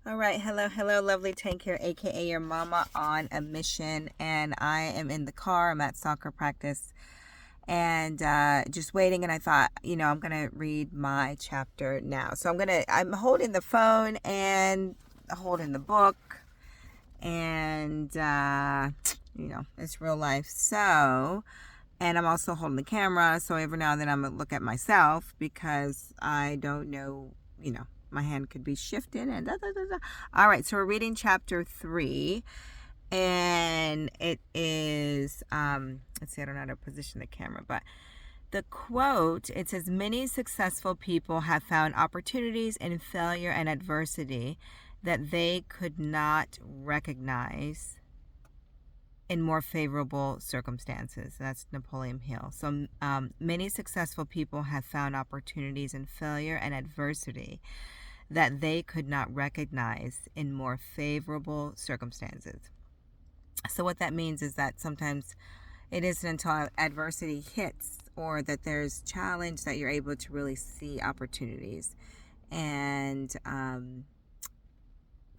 All right, hello, lovely Tank here, aka your mama on a mission, and I am in the car. I'm at soccer practice, and just waiting. And I thought, I'm gonna read my chapter now. So I'm holding the phone and holding the book, and it's real life. So, and I'm also holding the camera. So every now and then I'm gonna look at myself because I don't know, my hand could be shifted and da, da, da, da. All right, so we're reading chapter 3, and it is let's see, I don't know how to position the camera, but the quote, it says, many successful people have found opportunities in failure and adversity that they could not recognize in more favorable circumstances. That's Napoleon Hill. So many successful people have found opportunities in failure and adversity that they could not recognize in more favorable circumstances. So what that means is that sometimes it isn't until adversity hits or that there's challenge that you're able to really see opportunities. And kind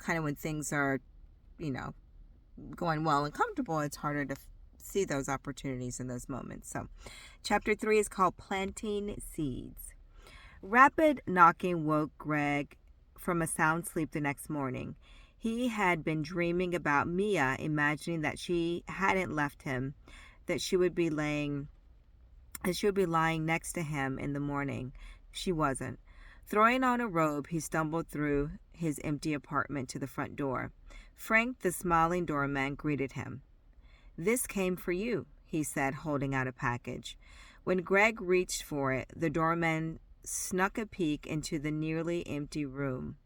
of when things are, going well and comfortable, it's harder to see those opportunities in those moments. So chapter 3 is called Planting Seeds. Rapid knocking woke Greg from a sound sleep the next morning. He had been dreaming about Mia, imagining that she hadn't left him, that she would be lying next to him in the morning. She wasn't. Throwing on a robe, he stumbled through his empty apartment to the front door. Frank, the smiling doorman, greeted him. "This came for you," he said, holding out a package. When Greg reached for it, the doorman snuck a peek into the nearly empty room.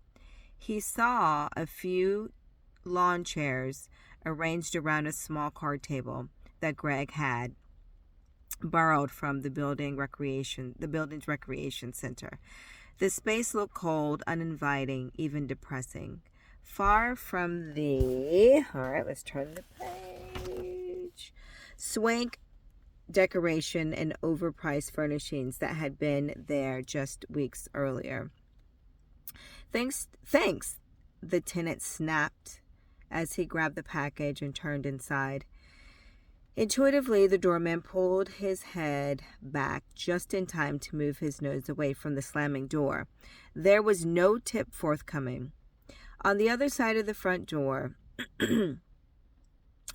He saw a few lawn chairs arranged around a small card table that Greg had borrowed from the building's recreation center. The space looked cold, uninviting, even depressing. Far from the, all right, let's turn the page, swank decoration and overpriced furnishings that had been there just weeks earlier. Thanks, the tenant snapped as he grabbed the package and turned inside. Intuitively, the doorman pulled his head back just in time to move his nose away from the slamming door. There was no tip forthcoming. On the other side of the front door,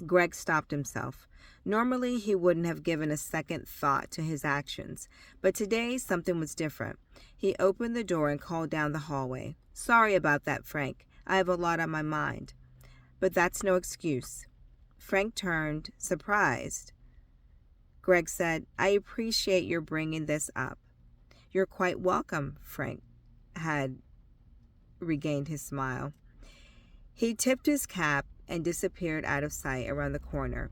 Greg stopped himself. Normally, he wouldn't have given a second thought to his actions, but today something was different. He opened the door and called down the hallway. "Sorry about that, Frank. I have a lot on my mind." "But that's no excuse." Frank turned, surprised. Greg said, "I appreciate your bringing this up." "You're quite welcome," Frank had regained his smile. He tipped his cap and disappeared out of sight around the corner.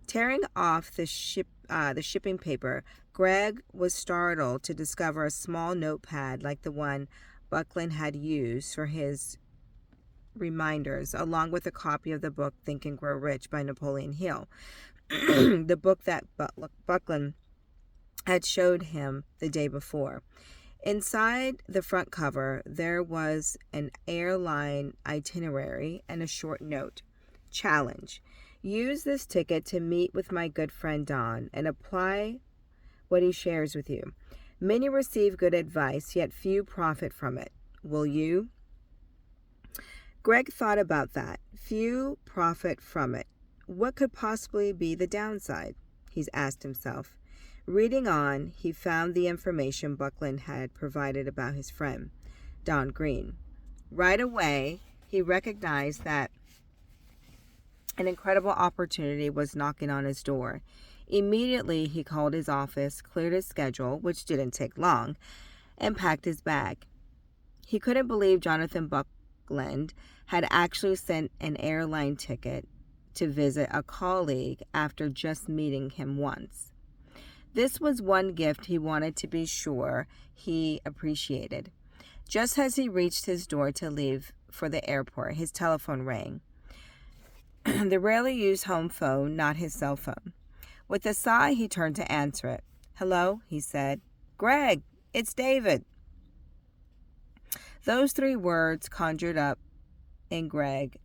Tearing off the shipping paper, Greg was startled to discover a small notepad like the one Buckland had used for his reminders, along with a copy of the book Think and Grow Rich by Napoleon Hill, the book that Buckland had showed him the day before. Inside the front cover, there was an airline itinerary and a short note. Challenge. Use this ticket to meet with my good friend Don and apply what he shares with you. Many receive good advice, yet few profit from it. Will you? Greg thought about that. Few profit from it. What could possibly be the downside? He asked himself. Reading on, he found the information Buckland had provided about his friend, Don Green. Right away, he recognized that an incredible opportunity was knocking on his door. Immediately, he called his office, cleared his schedule, which didn't take long, and packed his bag. He couldn't believe Jonathan Buckland had actually sent an airline ticket to visit a colleague after just meeting him once. This was one gift he wanted to be sure he appreciated. Just as he reached his door to leave for the airport, his telephone rang. The rarely used home phone, not his cell phone. With a sigh, he turned to answer it. "Hello," he said. "Greg, it's David." Those three words conjured up in Greg's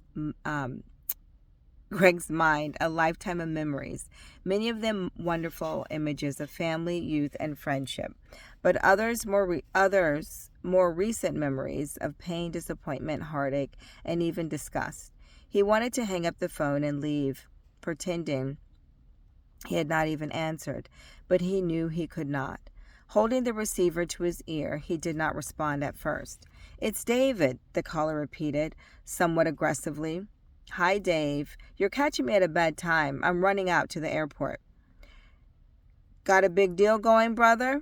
mind a lifetime of memories, many of them wonderful images of family, youth, and friendship, but others more recent memories of pain, disappointment, heartache, and even disgust. He wanted to hang up the phone and leave, pretending he had not even answered, but he knew he could not. Holding the receiver to his ear, he did not respond at first. "It's David," the caller repeated, somewhat aggressively. "Hi, Dave. You're catching me at a bad time. I'm running out to the airport." "Got a big deal going, brother?"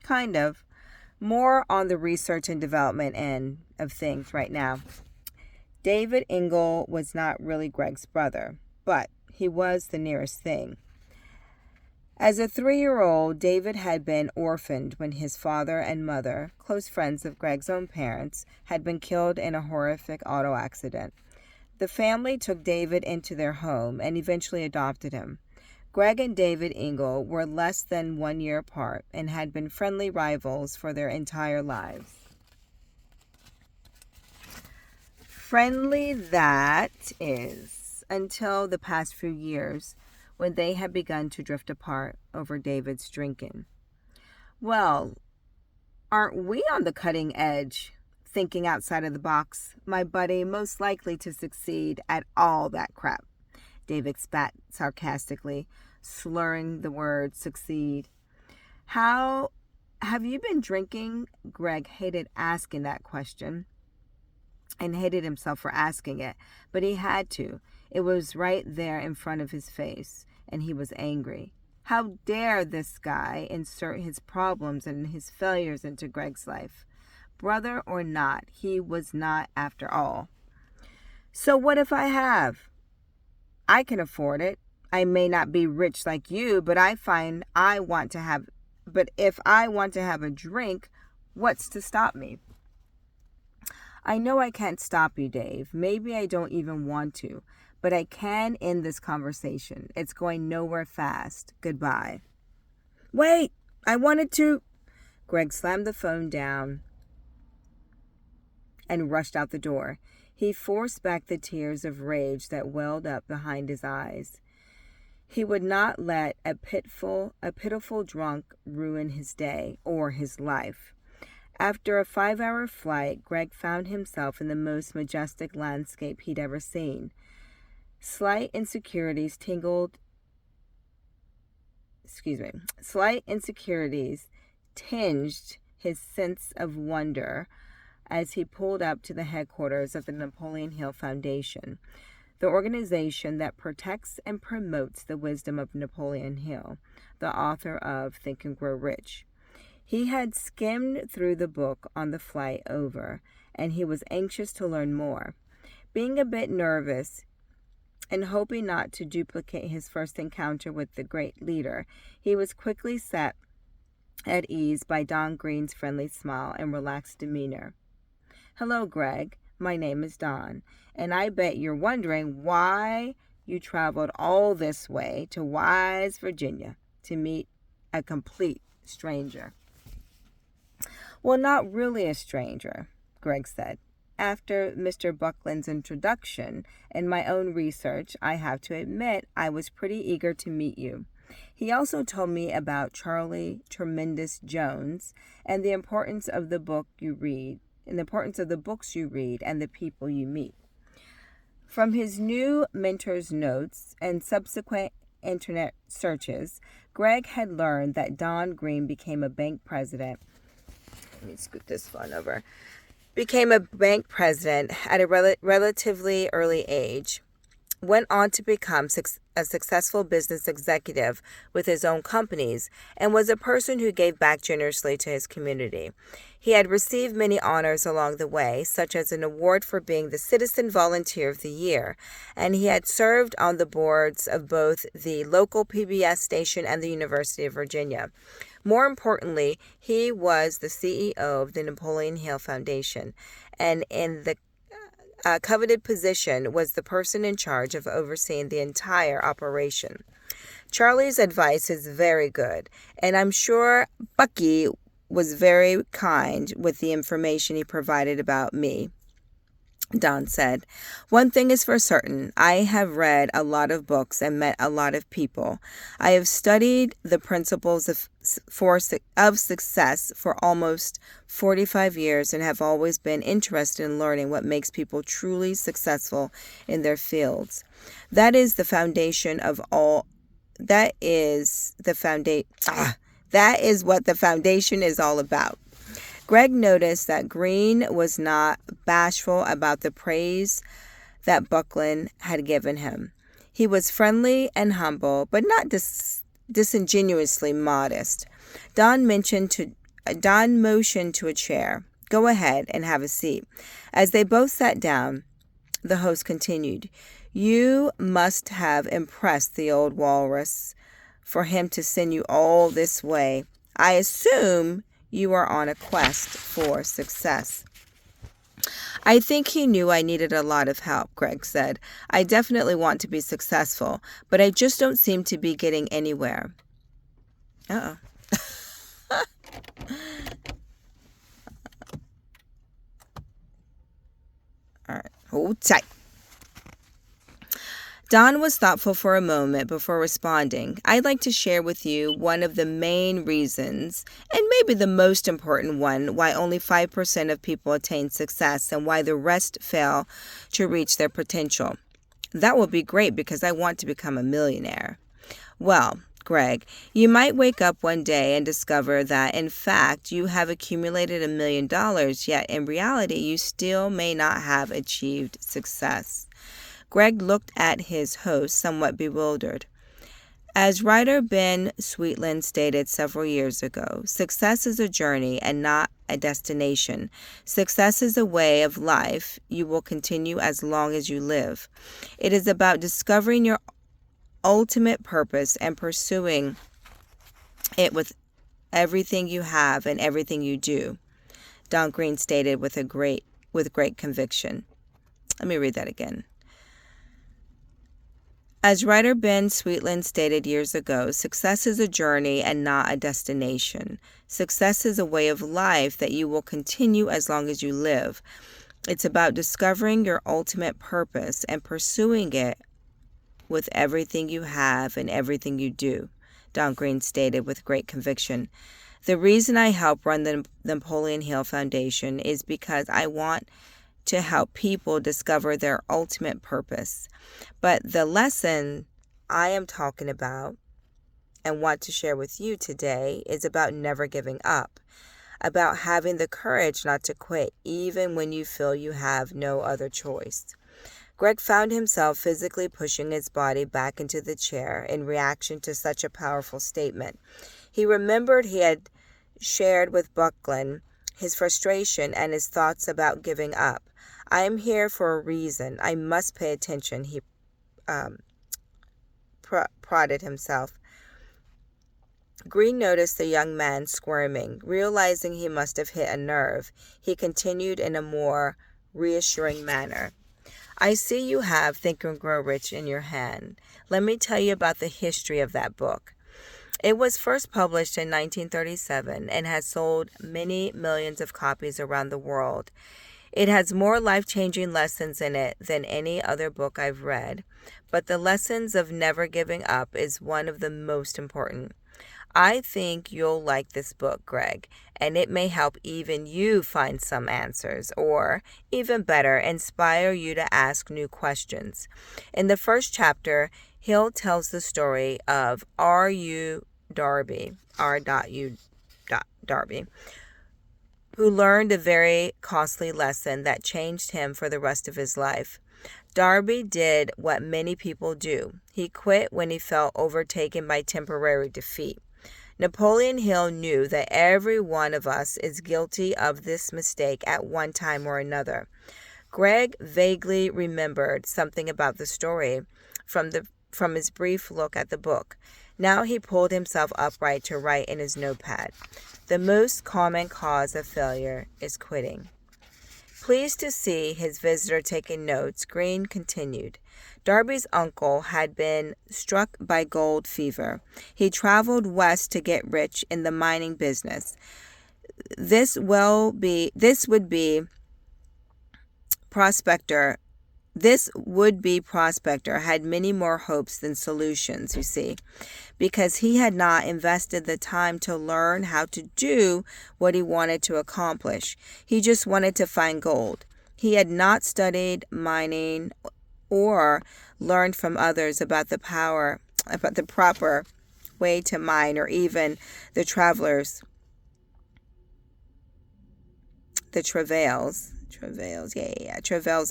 "Kind of. More on the research and development end of things right now." David Engel was not really Greg's brother, but he was the nearest thing. As a 3-year-old, David had been orphaned when his father and mother, close friends of Greg's own parents, had been killed in a horrific auto accident. The family took David into their home and eventually adopted him. Greg and David Engel were less than 1 year apart and had been friendly rivals for their entire lives. Friendly, that is, until the past few years, when they had begun to drift apart over David's drinking. "Well, aren't we on the cutting edge, thinking outside of the box, my buddy, most likely to succeed at all that crap?" David spat sarcastically, slurring the word succeed. "How have you been drinking?" Greg hated asking that question and hated himself for asking it, but he had to. It was right there in front of his face, and he was angry. How dare this guy insert his problems and his failures into Greg's life? Brother or not, he was not after all. "So what if I have? I can afford it. I may not be rich like you, but if I want to have a drink, what's to stop me?" "I know I can't stop you, Dave. Maybe I don't even want to, but I can end this conversation. It's going nowhere fast. Goodbye." "Wait, I wanted to..." Greg slammed the phone down and rushed out the door. He forced back the tears of rage that welled up behind his eyes. He would not let a pitiful drunk ruin his day or his life. After a 5-hour flight, Greg found himself in the most majestic landscape he'd ever seen. Slight insecurities tinged his sense of wonder as he pulled up to the headquarters of the Napoleon Hill Foundation, the organization that protects and promotes the wisdom of Napoleon Hill, the author of Think and Grow Rich. He had skimmed through the book on the flight over, and he was anxious to learn more. Being a bit nervous and hoping not to duplicate his first encounter with the great leader, he was quickly set at ease by Don Green's friendly smile and relaxed demeanor. "Hello, Greg. My name is Don, and I bet you're wondering why you traveled all this way to Wise, Virginia, to meet a complete stranger." "Well, not really a stranger," Greg said. "After Mr. Buckland's introduction and my own research, I have to admit I was pretty eager to meet you. He also told me about Charlie Tremendous Jones and the importance of the books you read and the people you meet." From his new mentor's notes and subsequent internet searches, Greg had learned that Don Green became a bank president. Let me scoot this phone over. Became a bank president at a relatively early age, went on to become a successful business executive with his own companies, and was a person who gave back generously to his community. He had received many honors along the way, such as an award for being the Citizen Volunteer of the Year, and he had served on the boards of both the local PBS station and the University of Virginia. More importantly, he was the CEO of the Napoleon Hill Foundation, and in the coveted position was the person in charge of overseeing the entire operation. Charlie's advice is very good, and I'm sure Bucky was very kind with the information he provided about me. Don said, "One thing is for certain. I have read a lot of books and met a lot of people. I have studied the principles of success for almost 45 years and have always been interested in learning what makes people truly successful in their fields. That is the foundation of all. That is what the foundation is all about." Greg noticed that Greene was not bashful about the praise that Buckland had given him. He was friendly and humble, but not disingenuously modest. Don motioned to a chair. "Go ahead and have a seat." As they both sat down, the host continued, "You must have impressed the old walrus for him to send you all this way. I assume you are on a quest for success." "I think he knew I needed a lot of help," Greg said. "I definitely want to be successful, but I just don't seem to be getting anywhere." Uh-oh. All right, hold tight. Don was thoughtful for a moment before responding. "I'd like to share with you one of the main reasons, and maybe the most important one, why only 5% of people attain success and why the rest fail to reach their potential." "That will be great because I want to become a millionaire." "Well, Greg, you might wake up one day and discover that, in fact, you have accumulated $1 million, yet in reality, you still may not have achieved success." Greg looked at his host, somewhat bewildered. As writer Ben Sweetland stated several years ago, success is a journey and not a destination. Success is a way of life you will continue as long as you live. It is about discovering your ultimate purpose and pursuing it with everything you have and everything you do, Don Greene stated with great conviction. Let me read that again. As writer Ben Sweetland stated years ago, success is a journey and not a destination. Success is a way of life that you will continue as long as you live. It's about discovering your ultimate purpose and pursuing it with everything you have and everything you do, Don Greene stated with great conviction. "The reason I help run the Napoleon Hill Foundation is because I want to help people discover their ultimate purpose. But the lesson I am talking about and want to share with you today is about never giving up, about having the courage not to quit even when you feel you have no other choice." Greg found himself physically pushing his body back into the chair in reaction to such a powerful statement. He remembered he had shared with Buckland his frustration and his thoughts about giving up. "I am here for a reason. I must pay attention," he prodded himself. Greene noticed the young man squirming. Realizing he must have hit a nerve, he continued in a more reassuring manner. "I see you have Think and Grow Rich in your hand. Let me tell you about the history of that book. It was first published in 1937 and has sold many millions of copies around the world. It has more life-changing lessons in it than any other book I've read, but the lessons of never giving up is one of the most important. I think you'll like this book, Greg, and it may help even you find some answers, or, even better, inspire you to ask new questions. In the first chapter, Hill tells the story of R.U. Darby, Darby, who learned a very costly lesson that changed him for the rest of his life. Darby did what many people do. He quit when he felt overtaken by temporary defeat. Napoleon Hill knew that every one of us is guilty of this mistake at one time or another. Greg vaguely remembered something about the story from his brief look at the book. Now he pulled himself upright to write in his notepad. The most common cause of failure is quitting. Pleased to see his visitor taking notes, Greene continued. Darby's uncle had been struck by gold fever. He traveled west to get rich in the mining business. this would be prospector This would-be prospector had many more hopes than solutions, you see, because he had not invested the time to learn how to do what he wanted to accomplish. He just wanted to find gold. He had not studied mining or learned from others about the proper way to mine, or even the travails, travails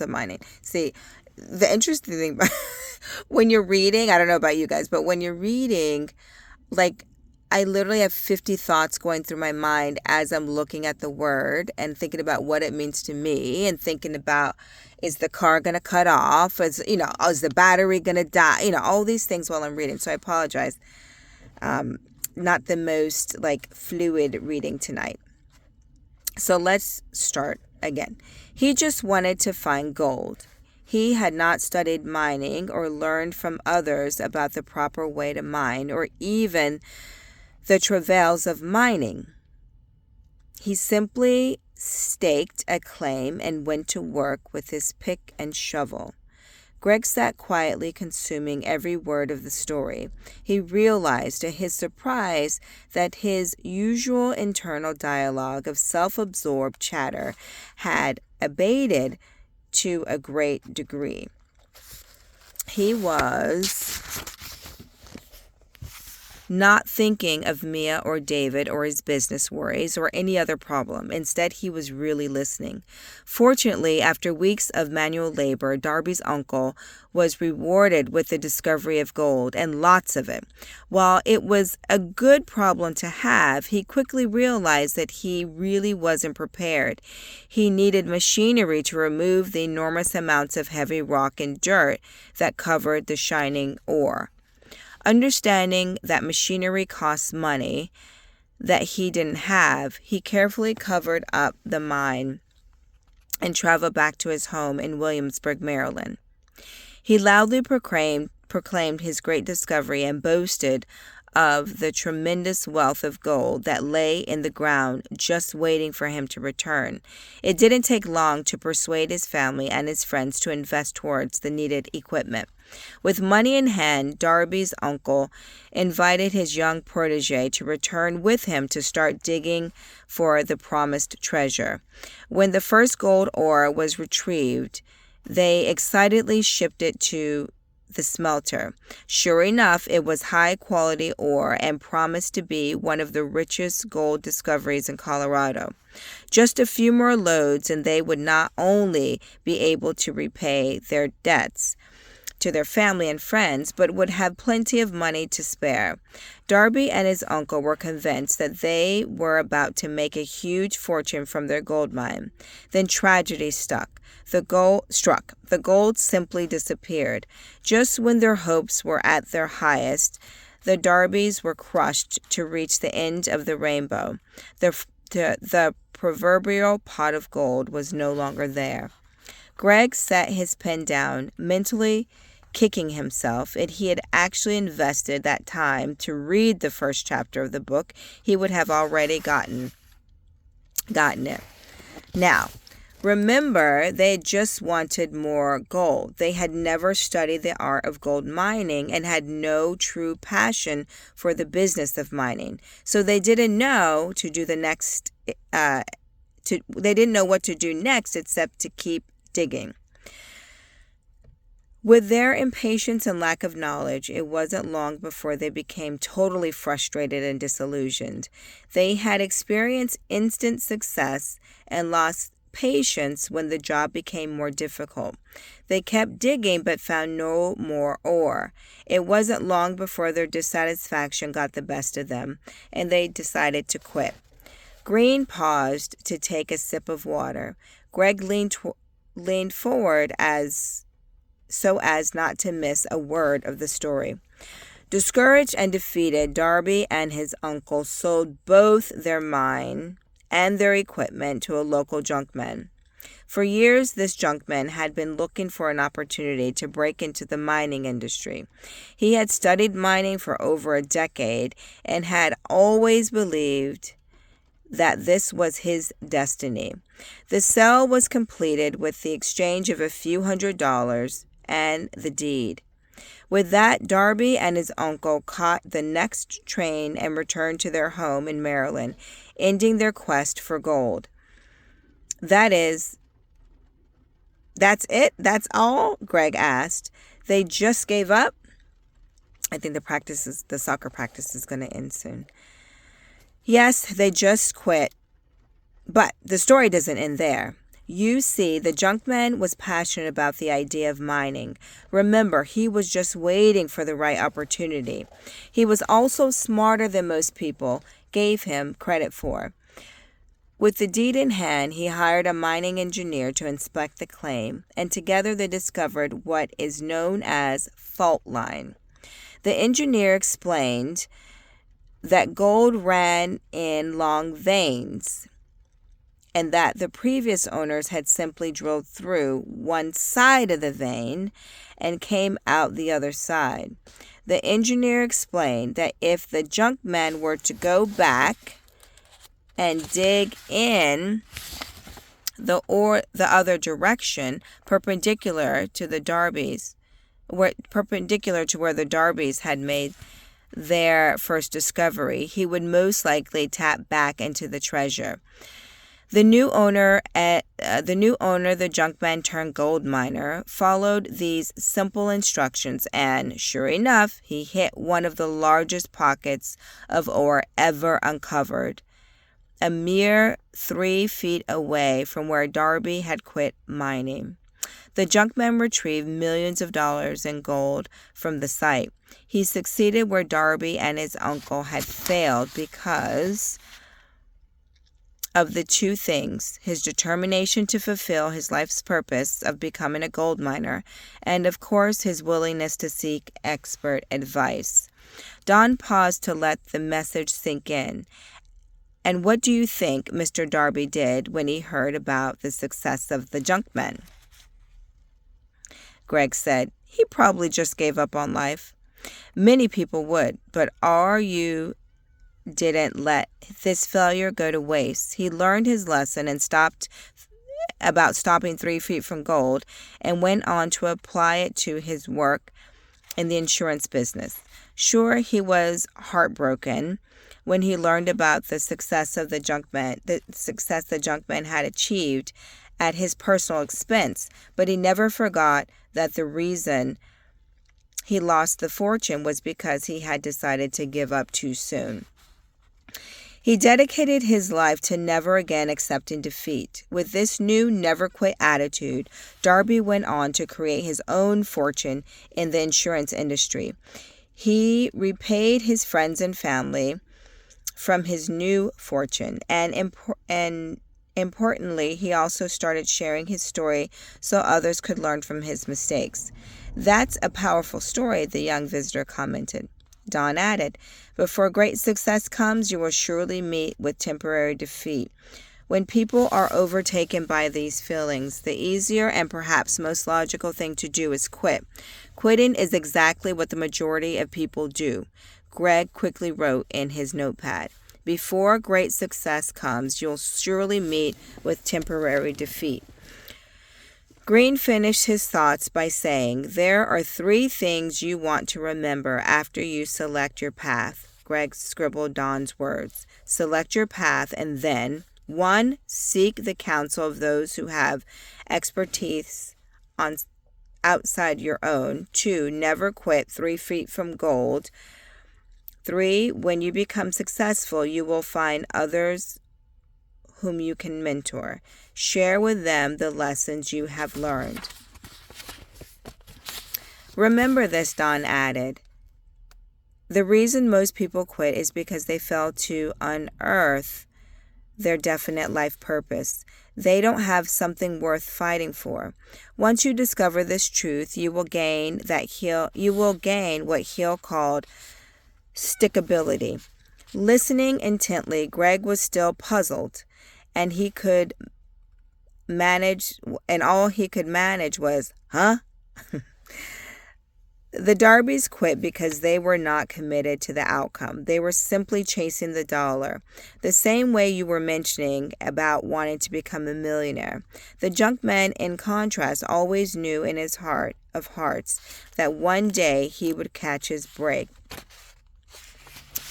of mining. See, the interesting thing when you're reading, I don't know about you guys, but when you're reading, like, I literally have 50 thoughts going through my mind as I'm looking at the word and thinking about what it means to me, and thinking about, is the car going to cut off? Is the battery going to die? All these things while I'm reading. So I apologize. Not the most fluid reading tonight. So let's start again. He just wanted to find gold. He had not studied mining or learned from others about the proper way to mine, or even the travails of mining. He simply staked a claim and went to work with his pick and shovel. Greg sat quietly, consuming every word of the story. He realized to his surprise that his usual internal dialogue of self-absorbed chatter had abated to a great degree. He was not thinking of Mia or David or his business worries or any other problem. Instead, he was really listening. Fortunately, after weeks of manual labor, Darby's uncle was rewarded with the discovery of gold, and lots of it. While it was a good problem to have, he quickly realized that he really wasn't prepared. He needed machinery to remove the enormous amounts of heavy rock and dirt that covered the shining ore. Understanding that machinery costs money that he didn't have, he carefully covered up the mine and traveled back to his home in Williamsburg, Maryland. He loudly proclaimed his great discovery and boasted of the tremendous wealth of gold that lay in the ground just waiting for him to return. It didn't take long to persuade his family and his friends to invest towards the needed equipment. With money in hand, Darby's uncle invited his young protege to return with him to start digging for the promised treasure. When the first gold ore was retrieved, they excitedly shipped it to the smelter. Sure enough, it was high-quality ore and promised to be one of the richest gold discoveries in Colorado. Just a few more loads, and they would not only be able to repay their debts to their family and friends, but would have plenty of money to spare. Darby and his uncle were convinced that they were about to make a huge fortune from their gold mine. Then tragedy struck. The gold simply disappeared. Just when their hopes were at their highest, the Darbys were crushed to reach the end of the rainbow. The proverbial pot of gold was no longer there. Greg set his pen down, mentally kicking himself. If he had actually invested that time to read the first chapter of the book, he would have already gotten it. Now, remember, they just wanted more gold. They had never studied the art of gold mining and had no true passion for the business of mining. So they didn't know they didn't know what to do next except to keep digging. With their impatience and lack of knowledge, it wasn't long before they became totally frustrated and disillusioned. They had experienced instant success and lost patience when the job became more difficult. They kept digging but found no more ore. It wasn't long before their dissatisfaction got the best of them, and they decided to quit. Green paused to take a sip of water. Greg leaned forward so as not to miss a word of the story. Discouraged and defeated, Darby and his uncle sold both their mine and their equipment to a local junkman. For years, this junkman had been looking for an opportunity to break into the mining industry. He had studied mining for over a decade and had always believed that this was his destiny. The sale was completed with the exchange of a few $100s and the deed. With that, Darby and his uncle caught the next train and returned to their home in Maryland, ending their quest for gold. That's it? That's all? Greg asked. They just gave up? I think the soccer practice is going to end soon. Yes, they just quit. But the story doesn't end there. You see, the junkman was passionate about the idea of mining. Remember, he was just waiting for the right opportunity. He was also smarter than most people gave him credit for. With the deed in hand, he hired a mining engineer to inspect the claim, and together they discovered what is known as fault line. The engineer explained that gold ran in long veins, and that the previous owners had simply drilled through one side of the vein and came out the other side. The engineer explained that if the junkman were to go back and dig in the other direction, perpendicular to where the Darbys had made their first discovery, he would most likely tap back into the treasure. The new owner, the junkman turned gold miner, followed these simple instructions, and sure enough, he hit one of the largest pockets of ore ever uncovered, a mere 3 feet away from where Darby had quit mining. The junkman retrieved millions of dollars in gold from the site. He succeeded where Darby and his uncle had failed because of the two things: his determination to fulfill his life's purpose of becoming a gold miner, and of course his willingness to seek expert advice. Don paused to let the message sink in. And what do you think Mr. Darby did when he heard about the success of the junkman? Greg said, he probably just gave up on life. Many people would, but you didn't let this failure go to waste. He learned his lesson and stopping 3 feet from gold, and went on to apply it to his work in the insurance business. Sure, he was heartbroken when he learned about the success the junkman had achieved at his personal expense, but he never forgot that the reason he lost the fortune was because he had decided to give up too soon. He dedicated his life to never again accepting defeat. With this new never-quit attitude, Darby went on to create his own fortune in the insurance industry. He repaid his friends and family from his new fortune, and importantly, he also started sharing his story so others could learn from his mistakes. That's a powerful story, the young visitor commented. Don added, before great success comes, you will surely meet with temporary defeat. When people are overtaken by these feelings, the easier and perhaps most logical thing to do is quit. Quitting is exactly what the majority of people do. Greg quickly wrote in his notepad, before great success comes, you'll surely meet with temporary defeat. Green finished his thoughts by saying, there are 3 things you want to remember after you select your path. Greg scribbled Don's words. Select your path, and then 1. Seek the counsel of those who have expertise outside your own. 2. Never quit 3 feet from gold. 3. When you become successful, you will find others whom you can mentor. Share with them the lessons you have learned. Remember this, Don added. The reason most people quit is because they fail to unearth their definite life purpose. They don't have something worth fighting for. Once you discover this truth, you will gain what Hill called stickability. Listening intently, Greg was still puzzled, and all he could manage was, huh? The Darbys quit because they were not committed to the outcome. They were simply chasing the dollar. The same way you were mentioning about wanting to become a millionaire. The Junkman, in contrast, always knew in his heart of hearts that one day he would catch his break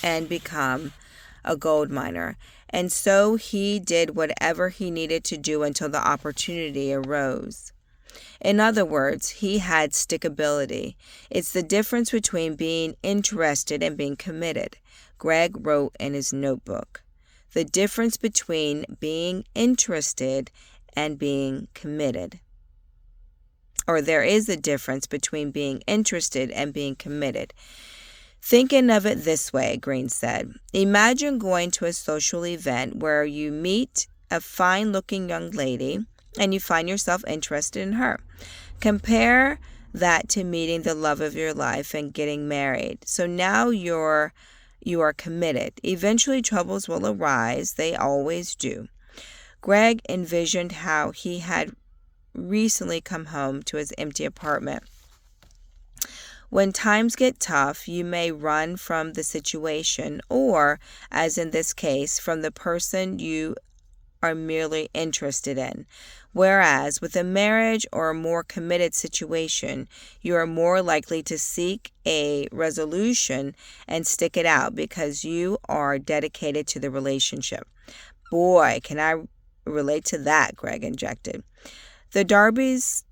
and become a gold miner. And so he did whatever he needed to do until the opportunity arose. In other words, he had stickability. It's the difference between being interested and being committed. Greg wrote in his notebook. The difference between being interested and being committed. Or there is a difference between being interested and being committed. Thinking of it this way, Green said. Imagine going to a social event where you meet a fine-looking young lady and you find yourself interested in her. Compare that to meeting the love of your life and getting married. So now you are committed. Eventually troubles will arise. They always do. Greg envisioned how he had recently come home to his empty apartment. When times get tough, you may run from the situation or, as in this case, from the person you are merely interested in. Whereas with a marriage or a more committed situation, you are more likely to seek a resolution and stick it out because you are dedicated to the relationship. Boy, can I relate to that, Greg injected. The Darbys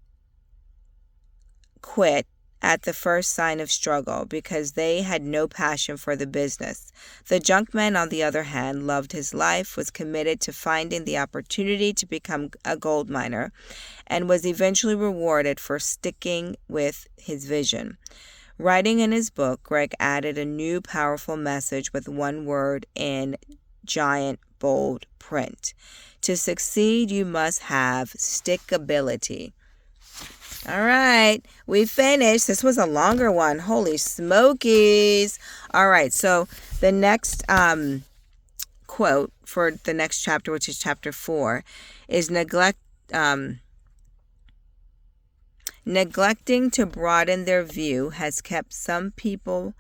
quit at the first sign of struggle because they had no passion for the business. The Junkman, on the other hand, loved his life, was committed to finding the opportunity to become a gold miner, and was eventually rewarded for sticking with his vision. Writing in his book, Greg added a new powerful message with one word in giant bold print. To succeed, you must have stickability. All right, we finished. This was a longer one. Holy smokies. All right, so the next quote for the next chapter, which is chapter 4, is neglecting to broaden their view has kept some people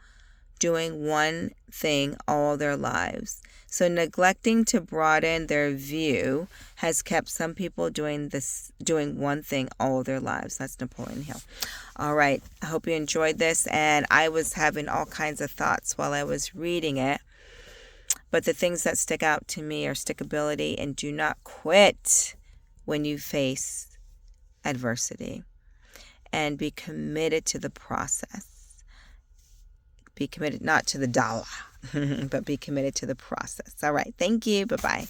doing one thing all their lives. So neglecting to broaden their view has kept some people doing one thing all their lives. That's Napoleon Hill. All right. I hope you enjoyed this. And I was having all kinds of thoughts while I was reading it. But the things that stick out to me are stickability and do not quit when you face adversity. And be committed to the process. Be committed not to the dollar, but be committed to the process. All right. Thank you. Bye-bye.